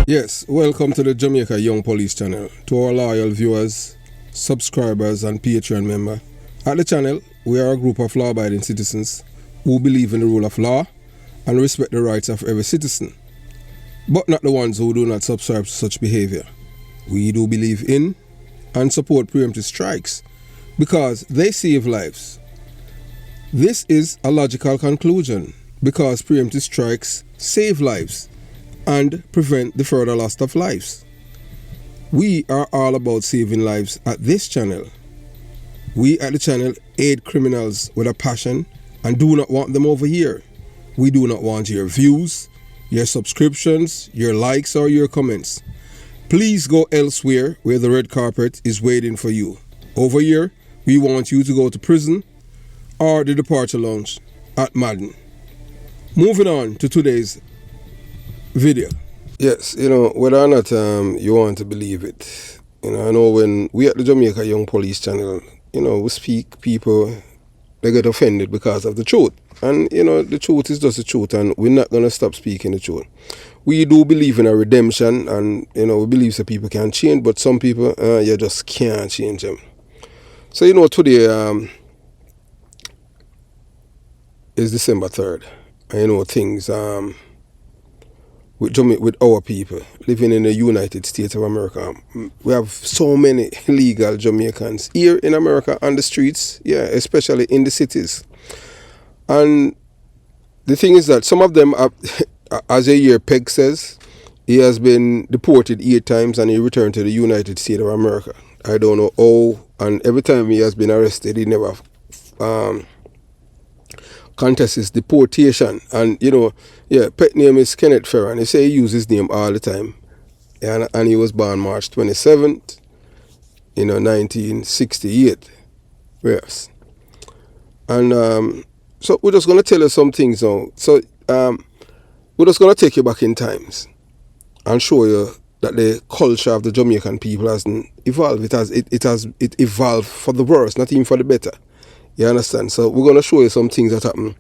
Yes, welcome to the Jamaica Young Police channel. To our loyal viewers, subscribers and Patreon member. At the channel, we are a group of law-abiding citizens who believe in the rule of law and respect the rights of every citizen, but not the ones who do not subscribe to such behavior. We do believe in and support preemptive strikes because they save lives. This is a logical conclusion because preemptive strikes save lives and prevent the further loss of lives. We are all about saving lives at this channel. We at the channel aid criminals with a passion and do not want them over here. We do not want your views, your subscriptions, your likes or your comments. Please go elsewhere where the red carpet is waiting for you. Over here, we want you to go to prison or the departure lounge at Madden. Moving on to today's video. Yes, whether or not you want to believe it, I know when we at the Jamaica Young Police channel, we speak, people, they get offended because of the truth. And, the truth is just the truth, and we're not going to stop speaking the truth. We do believe in a redemption, and, we believe that people can change, but some people, you just can't change them. So, today is December 3rd, and, things, with our people living in the United States of America. We have so many illegal Jamaicans here in America on the streets, especially in the cities. And the thing is that some of them, as a year Peg says, he has been deported 8 times and he returned to the United States of America. I don't know how, and every time he has been arrested, he never contests his deportation. And pet name is Kenneth Ferran. He say he uses his name all the time, and he was born March 27th 1968. Yes. And so we're just going to tell you some things now. So we're just going to take you back in times and show you that the culture of the Jamaican people hasn't evolved. It evolved for the worse, not even for the better. You understand? So we're going to show you some things that happened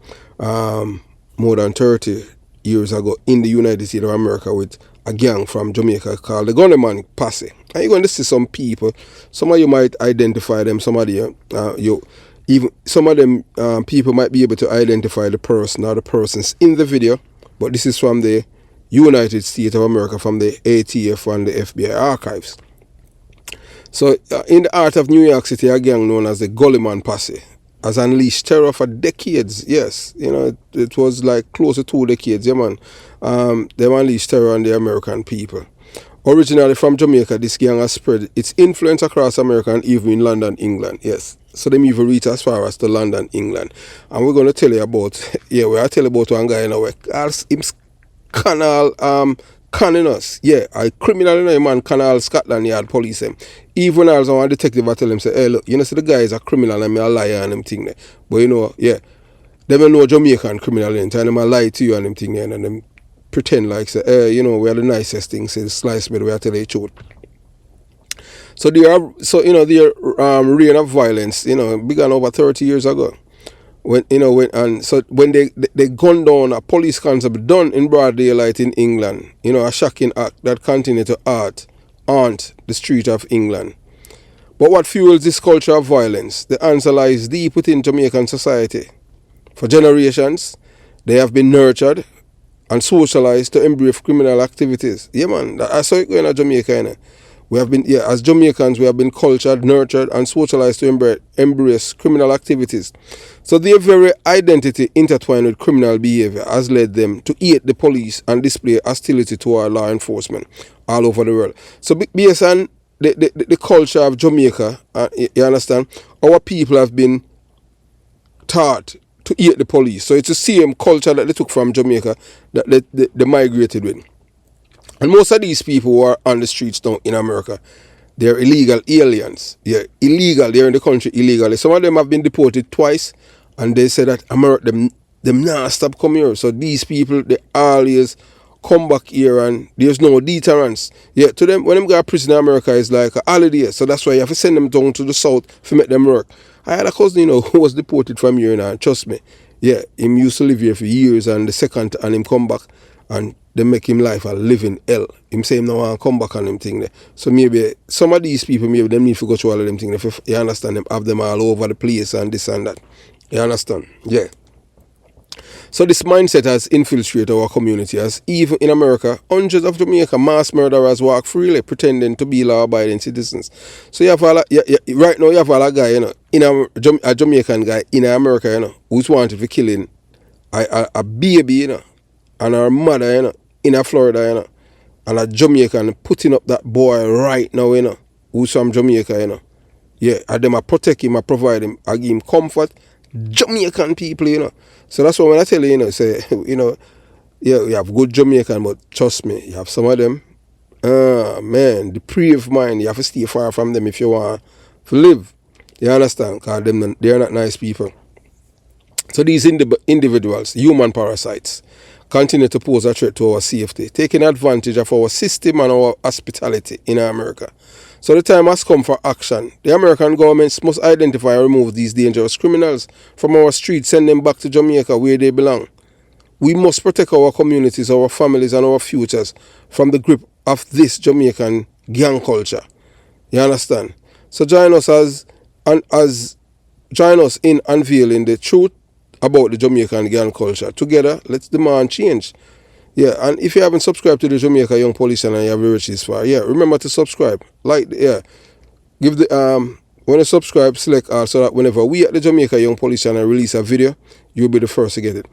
more than 30 years ago in the United States of America with a gang from Jamaica called the Gullyman Passy. And you're going to see some people. Some of you might identify them. Some of you, some of them people might be able to identify the person or the persons in the video. But this is from the United States of America, from the ATF and the FBI archives. So in the heart of New York City, a gang known as the Gullyman Passy has unleashed terror for decades. Yes, it was like close to 2 decades. Yeah, man. They unleashed terror on the American people. Originally from Jamaica, this gang has spread its influence across America and even in London, England. Yes, so they even reach as far as to London, England. And we're going to tell you about, we'll tell you about one guy in our canal conning us. A criminal in a man Canal Scotland Yard police him. Even as one detective I tell him, say, hey look, see the guy is a criminal and me a liar and them thing there. But they don't know Jamaican criminal and them a lie to you and them thing there, and them pretend like say, hey, we are the nicest thing, say slice bread, we are telling you the truth. So their reign of violence, began over 30 years ago. When they gunned down a police constable done in broad daylight in England, a shocking act that continued to haunt the street of England. But what fuels this culture of violence? The answer lies deep within Jamaican society. For generations, they have been nurtured and socialized to embrace criminal activities. Yeah, man, that's how it going in Jamaica. We have been, as Jamaicans, we have been cultured, nurtured, and socialized to embrace criminal activities. So their very identity intertwined with criminal behavior has led them to hate the police and display hostility toward law enforcement all over the world. So based on the culture of Jamaica, you understand, our people have been taught to hate the police. So it's the same culture that they took from Jamaica that they migrated with. And most of these people who are on the streets now in America, they're illegal aliens. They're illegal. They're in the country illegally. Some of them have been deported twice, and they say that America, them not stop coming here. So these people, they always come back here, and there's no deterrence. To them, when them go to prison in America, it's like a holiday. So that's why you have to send them down to the south to make them work. I had a cousin, who was deported from here, and trust me, him used to live here for years, and the second, and him come back. and they make him life a living hell. Him say him no want to come back on them thing there. So maybe some of these people, maybe them need to go through all of them things. If you understand, them have them all over the place and this and that. You understand? Yeah. So this mindset has infiltrated our community, as even in America, hundreds of Jamaican mass murderers walk freely, pretending to be law-abiding citizens. So you have right now you have a guy, in a Jamaican guy in America, who's wanted for killing a baby, and her mother, in Florida, and a Jamaican putting up that boy right now, who's from Jamaica, Yeah, and them I protect him, I provide him, I give him comfort. Jamaican people, So that's why when I tell you, say, yeah, you have good Jamaican, but trust me, you have some of them, man, depraved mind, you have to stay far from them if you want to live. You understand? Because they're not nice people. So these individuals, human parasites, continue to pose a threat to our safety, taking advantage of our system and our hospitality in America. So the time has come for action. The American government must identify and remove these dangerous criminals from our streets, send them back to Jamaica where they belong. We must protect our communities, our families and our futures from the grip of this Jamaican gang culture. You understand? So join us in unveiling the truth about the Jamaican gang culture. Together, let's demand change. Yeah, and if you haven't subscribed to the Jamaica Young Police and you have reached this far, remember to subscribe. Give the when you subscribe, select all so that whenever we at the Jamaica Young Police channel release a video, you'll be the first to get it.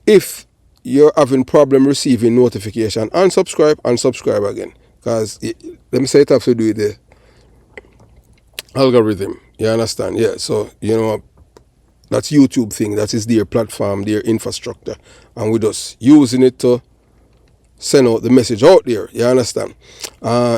If you're having problem receiving notification, unsubscribe and subscribe again. Because let me say it have to do with the algorithm. You understand? Yeah, so that's YouTube thing. That is their platform, their infrastructure. And we're just using it to send out the message out there. You understand?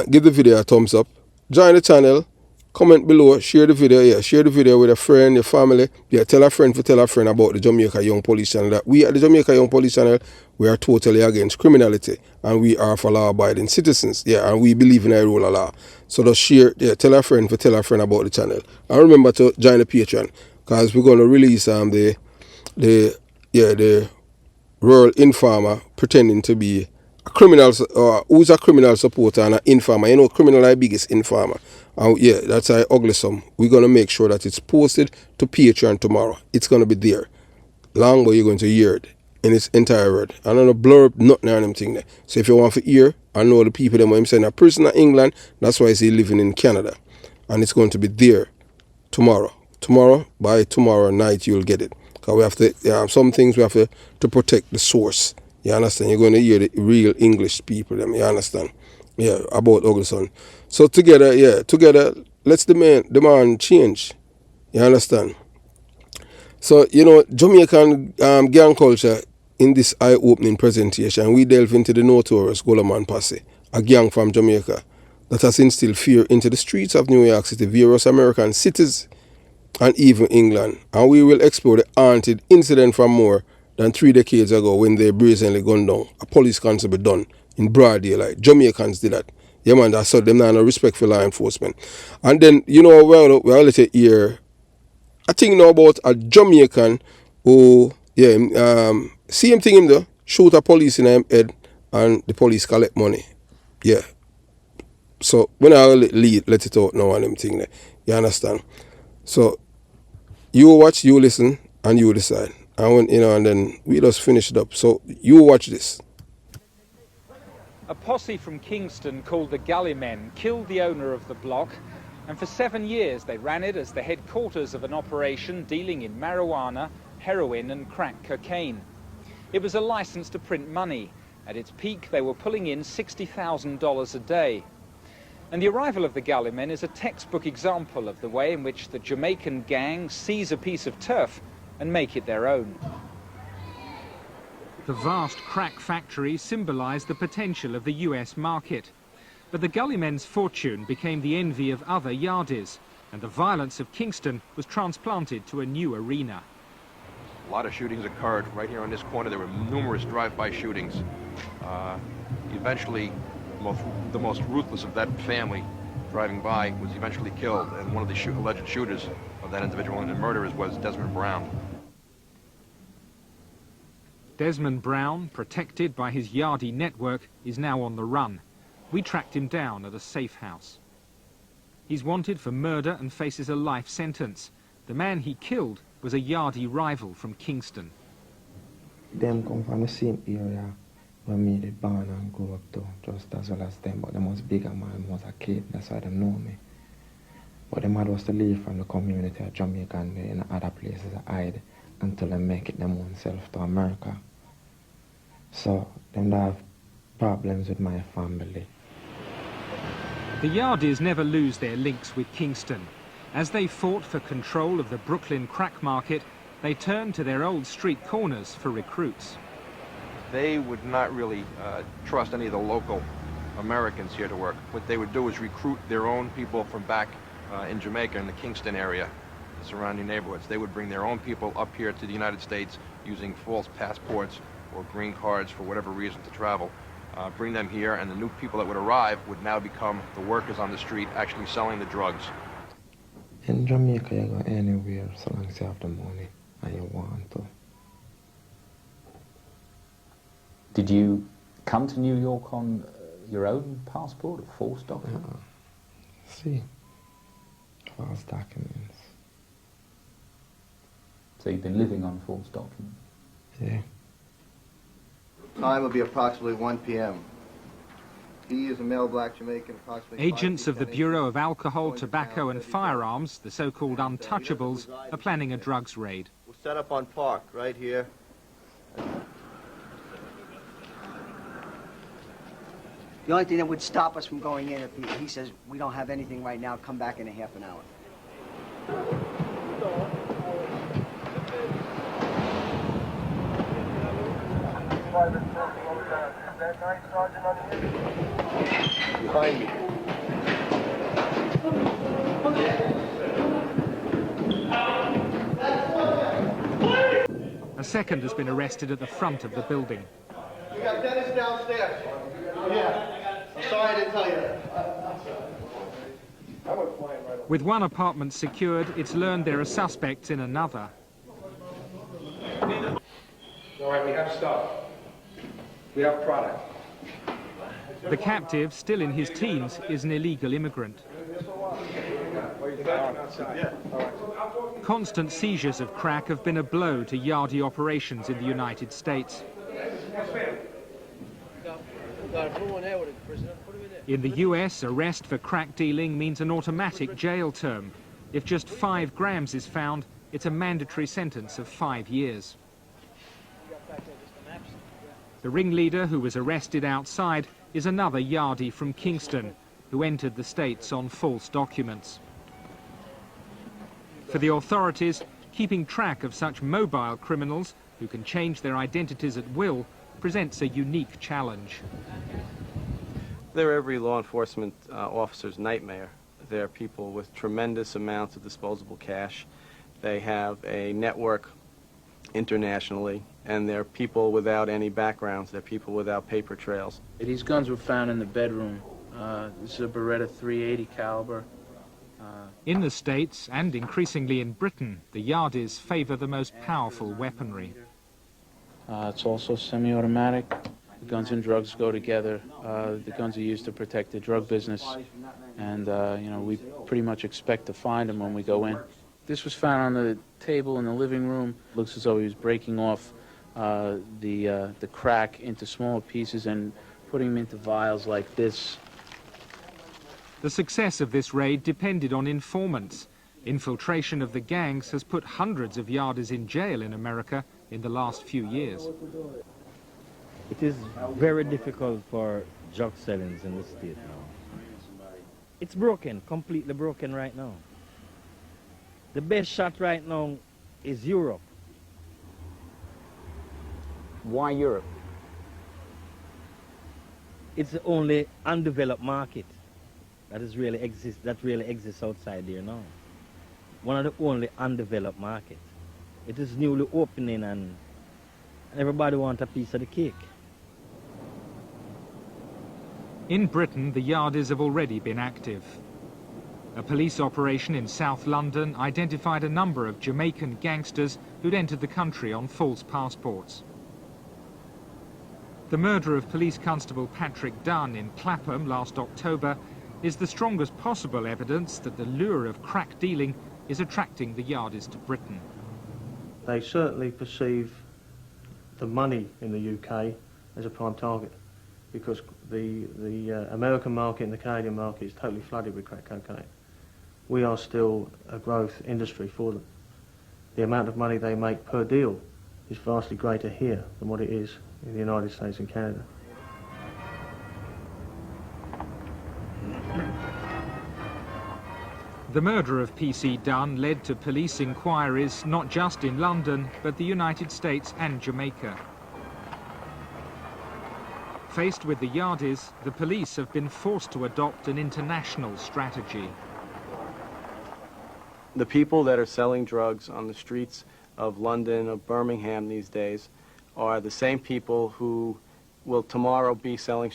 Give the video a thumbs up. Join the channel. Comment below. Share the video. Yeah, share the video with a friend, your family. Yeah, tell a friend about the Jamaica Young Police channel. That we at the Jamaica Young Police channel, we are totally against criminality. And we are for law-abiding citizens. Yeah, and we believe in a rule of law. So just share. Yeah, tell a friend about the channel. And remember to join the Patreon. Because we're going to release the rural informer pretending to be a criminal, who's a criminal supporter and an informer. Criminal is the biggest informer. And that's how ugly some. We're going to make sure that it's posted to Patreon tomorrow. It's going to be there. Long, but you're going to hear it in its entire word. I don't know, blur up nothing on them thing there. So if you want to hear, I know the people that I'm saying a person in England, that's why he's living in Canada. And it's going to be there tomorrow. By tomorrow night, you'll get it. Because we have to, some things we have to protect the source. You understand? You're going to hear the real English people, you understand? Yeah, about Ugly Son. So together, let's demand change. You understand? So, Jamaican gang culture, in this eye-opening presentation, we delve into the notorious Gullyman Passy, a gang from Jamaica that has instilled fear into the streets of New York City, various American cities, and even England. And we will explore the haunted incident from more than 3 decades ago when they brazenly gunned down a police constable done in broad daylight. Jamaicans did that. Yeah, man, that's so them not no respect for law enforcement. And then, we'll let you hear a thing now about a Jamaican who, same thing him though, shoot a police in him head and the police collect money. Yeah. So when I let it out now on them thing there. You understand? So you watch, you listen, and you decide. And when and then we just finish it up. So you watch this. A posse from Kingston called the Gullymen killed the owner of the block, and for 7 years they ran it as the headquarters of an operation dealing in marijuana, heroin and crack cocaine. It was a license to print money. At its peak they were pulling in $60,000 a day. And the arrival of the Gullymen is a textbook example of the way in which the Jamaican gang seize a piece of turf and make it their own. The vast crack factory symbolized the potential of the US market. But the Gullymen's fortune became the envy of other yardies, and the violence of Kingston was transplanted to a new arena. A lot of shootings occurred right here on this corner. There were numerous drive-by shootings. Eventually, the most ruthless of that family driving by was eventually killed, and one of the alleged shooters of that individual and murderers was Desmond Brown. Desmond Brown, protected by his Yardie network, is now on the run. We tracked him down at a safe house. He's wanted for murder and faces a life sentence. The man he killed was a Yardie rival from Kingston. Them come from the same area where me did born and grew up to, just as well as them, but them was bigger man, was a kid, that's why they know me. But them had was to leave from the community of Jamaica and in other places to hide until they make it them own self to America. So them have problems with my family. The Yardies never lose their links with Kingston. As they fought for control of the Brooklyn crack market, they turned to their old street corners for recruits. They would not really trust any of the local Americans here to work. What they would do is recruit their own people from back in Jamaica, in the Kingston area, the surrounding neighborhoods. They would bring their own people up here to the United States using false passports or green cards for whatever reason to travel. Bring them here, and the new people that would arrive would now become the workers on the street actually selling the drugs. In Jamaica, you go anywhere so long as you have the money and you want to. Did you come to New York on your own passport or false document? See, false documents. So you've been living on false documents? Yeah. Time will be approximately 1 p.m. He is a male black Jamaican, approximately... Agents of the Bureau of Alcohol, Tobacco and Firearms, the so-called untouchables, are planning a drugs raid. We'll set up on Park, right here. The only thing that would stop us from going in, if he says, we don't have anything right now, come back in a half an hour. Behind me. A second has been arrested at the front of the building. We got Dennis downstairs. Yeah. I'm sorry I didn't tell you that. With one apartment secured, it's learned there are suspects in another. All right, we have stuff. We have product. The captive, still in his teens, is an illegal immigrant. Constant seizures of crack have been a blow to Yardie operations in the United States. In the US, arrest for crack dealing means an automatic jail term. If just 5 grams is found, it's a mandatory sentence of 5 years. The ringleader, who was arrested outside, is another Yardie from Kingston, who entered the States on false documents. For the authorities, keeping track of such mobile criminals, who can change their identities at will, presents a unique challenge. They're every law enforcement officer's nightmare. They're people with tremendous amounts of disposable cash. They have a network internationally, and they're people without any backgrounds. They're people without paper trails. These guns were found in the bedroom. This is a Beretta 380 caliber. In the States, and increasingly in Britain, the Yardies favor the most powerful weaponry. It's also semi-automatic. The guns and drugs go together. The guns are used to protect the drug business, and you know, we pretty much expect to find them when we go in. This was found on the table in the living room. Looks as though he was breaking off the crack into smaller pieces and putting them into vials like this. The success of this raid depended on informants. Infiltration of the gangs has put hundreds of Yardies in jail in America in the last few years. It is very difficult for drug sellings in the state now. It's broken, completely broken right now. The best shot right now is Europe. Why Europe? It's the only undeveloped market that really exists outside there now. One of the only undeveloped markets. It is newly opening, and everybody wants a piece of the cake. In Britain, the Yardies have already been active. A police operation in South London identified a number of Jamaican gangsters who'd entered the country on false passports. The murder of Police Constable Patrick Dunn in Clapham last October is the strongest possible evidence that the lure of crack dealing is attracting the Yardis to Britain. They certainly perceive the money in the UK as a prime target, because the American market and the Canadian market is totally flooded with crack cocaine. We are still a growth industry for them. The amount of money they make per deal is vastly greater here than what it is in the United States and Canada. The murder of PC Dunn led to police inquiries not just in London, but the United States and Jamaica. Faced with the Yardis, the police have been forced to adopt an international strategy. The people that are selling drugs on the streets of London, of Birmingham these days, are the same people who will tomorrow be selling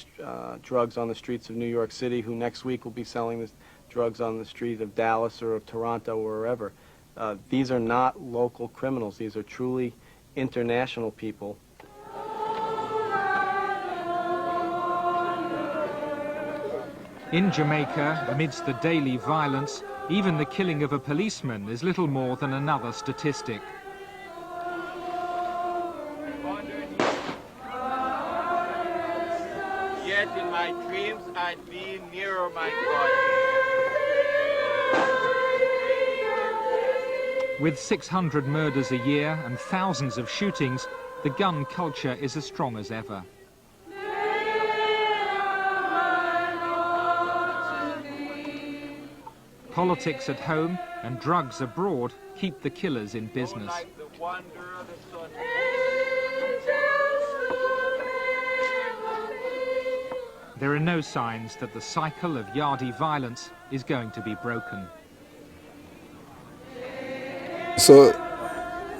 drugs on the streets of New York City, who next week will be selling the drugs on the street of Dallas or of Toronto or wherever. These are not local criminals. These are truly international people. In Jamaica, amidst the daily violence, even the killing of a policeman is little more than another statistic. Yet in my dreams I'd be nearer my God. With 600 murders a year and thousands of shootings, the gun culture is as strong as ever. Politics at home and drugs abroad keep the killers in business. There are no signs that the cycle of Yardie violence is going to be broken. So,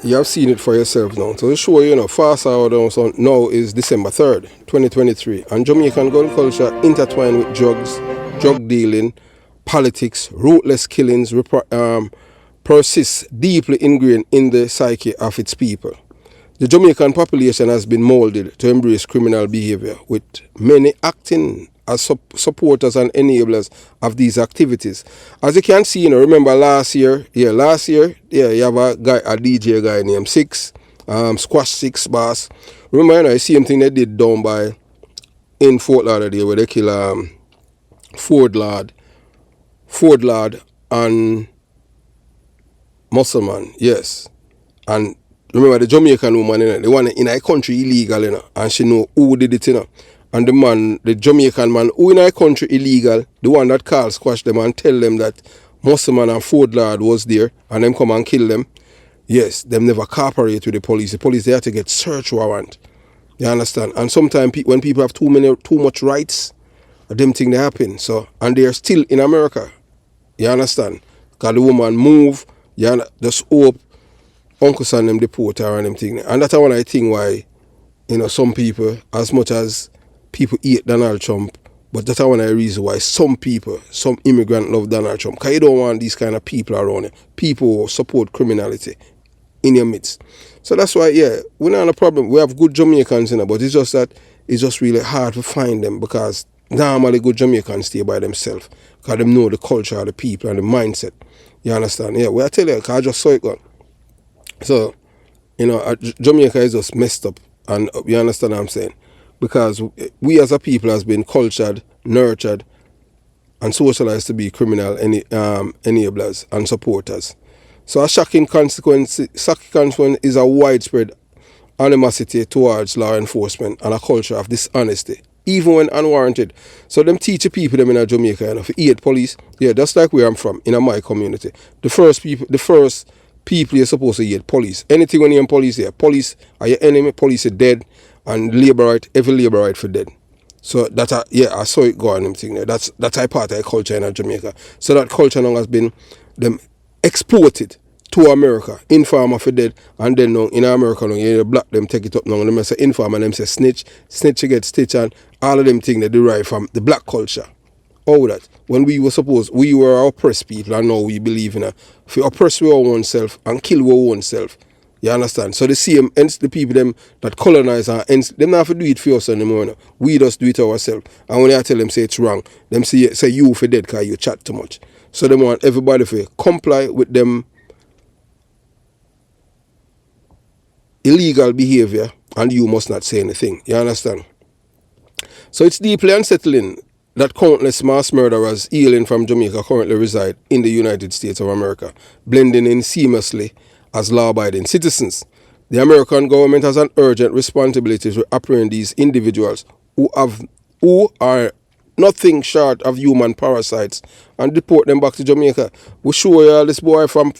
you have seen it for yourself now. So, show you know, fast forward so now is December 3rd, 2023. And Jamaican gun culture intertwined with drugs, drug dealing, politics, ruthless killings persists deeply ingrained in the psyche of its people. The Jamaican population has been molded to embrace criminal behavior, with many acting as supporters and enablers of these activities. As you can see, you know, remember last year, you have a DJ guy named Six, Squash Six Boss. Remember, you know, the same thing they did down by in Fort Lauderdale where they kill Ford Lord and Muscleman, yes. And remember the Jamaican woman, you know, the one in a country illegal, you know, and she know who did it, you know. And the man, the Jamaican man, who in a country illegal, the one that called squash them and tell them that Muscleman and Ford Lord was there and them come and kill them. Yes, them never cooperate with the police. The police, they have to get search warrant. You understand? And sometimes when people have too much rights, them things they happen. So, and they are still in America. You understand? Because the woman move, you just hope Uncle Sam them deport her and them thing. And that's one I think why, you know, some people, as much as people hate Donald Trump, but that's one of the reasons why some people, some immigrants love Donald Trump. Because you don't want these kind of people around you. People who support criminality in your midst. So that's why, yeah, we're not a problem. We have good Jamaicans, you know, but it's just that it's just really hard to find them because normally good Jamaicans stay by themselves because they know the culture of the people and the mindset. You understand? Yeah, well, I tell you, because I just saw it gone. So, you know, Jamaica is just messed up, and you understand what I'm saying? Because we as a people has been cultured, nurtured, and socialized to be criminal enablers and supporters. So a shocking consequence is a widespread animosity towards law enforcement and a culture of dishonesty, even when unwarranted. So them teach the people them in Jamaica, you know, if you hate police, yeah, just like where I'm from, in my community. The first people you're supposed to hate police. Anything when you're in police here, police are your enemy, police are dead, and labor right, every labor right for dead. So that I saw it go on them thing there. That's a part of the culture in Jamaica. So that culture now has been them exported to America, informer for dead, and then now in America now you black them take it up now and them say informer and them say snitch you get stitch, and all of them things they derive from the black culture. All that. When we were oppressed people, and now we believe in if we oppress our own self and kill our own self, You understand? So the same, hence the people them that colonize and hence them not have to do it for us anymore. No. We just do it ourselves. And when I tell them say it's wrong, them say you for dead because you chat too much. So they want everybody to comply with them illegal behavior and you must not say anything. You understand? So it's deeply unsettling that countless mass murderers hailing from Jamaica currently reside in the United States of America, blending in seamlessly as law-abiding citizens. The American government has an urgent responsibility to apprehend these individuals who are nothing short of human parasites and deport them back to Jamaica. We show you all this boy from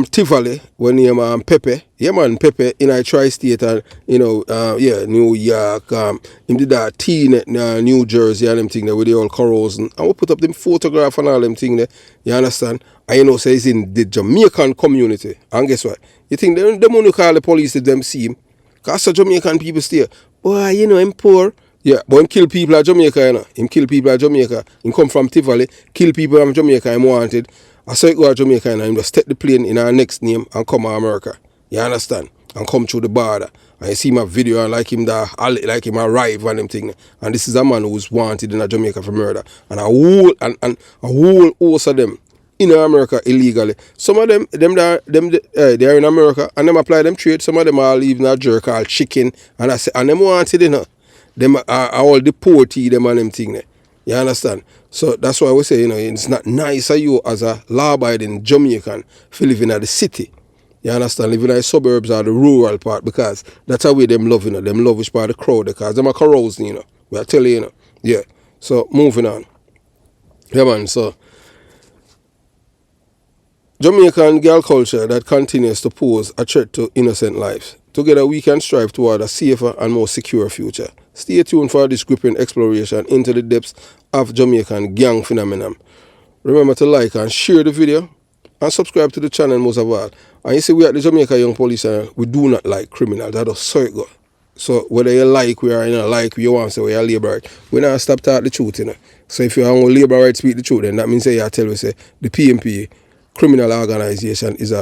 Tivoli, when name Pepe. Yeah, man, Pepe in a tri-state and, New York. Him did that teen New Jersey and them thing there with the old corrosion. And we put up them photograph and all them thing there. You understand? And say it's in the Jamaican community. And guess what? You think them only call the police if them see him? Because some Jamaican people stay. Boy, him poor. Yeah, but him kill people at Jamaica, Him kill people at Jamaica. Him come from Tivoli, kill people from Jamaica, him wanted. I saw it go to Jamaica and him just take the plane in our next name and come to America. You understand? And come through the border. And you see my video and like him arrive and them thing. And this is a man who's wanted in Jamaica for murder. And a whole host of them in America illegally. Some of them they are in America and them apply them trade. Some of them are leaving a jerk called chicken and them wanted, Them are all deportee them and them thing there. You understand? So that's why we say, it's not nice of you as a law-abiding Jamaican to live in the city. You understand? Living in the suburbs or the rural part because that's how we them love, Them love is part of the crowd because them are carousing, We are telling you, Yeah. So moving on. Yeah, man. So Jamaican girl culture that continues to pose a threat to innocent lives. Together we can strive toward a safer and more secure future. Stay tuned for this gripping exploration into the depths of Jamaican gang phenomenon. Remember to like and share the video and subscribe to the channel most of all. And you see we at the Jamaica Young Police Channel, we do not like criminals. That is so good. So whether you like we or you don't like you want to say we are labor right, we not stop talk the truth, So if you want labor right speak the truth, then that means you tell we say the PMP criminal organization is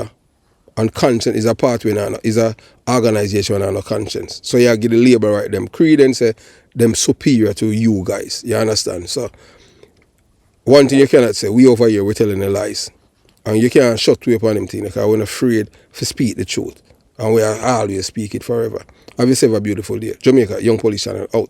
and conscience is a pathway now, is a organization and a conscience. So you give the labor right them credence, them superior to you guys. You understand? So one thing you cannot say, we over here we're telling the lies. And you can't shut way upon them thing because we're afraid to speak the truth. And we are always speak it forever. Have yourself a beautiful day. Jamaica Young Police Channel out.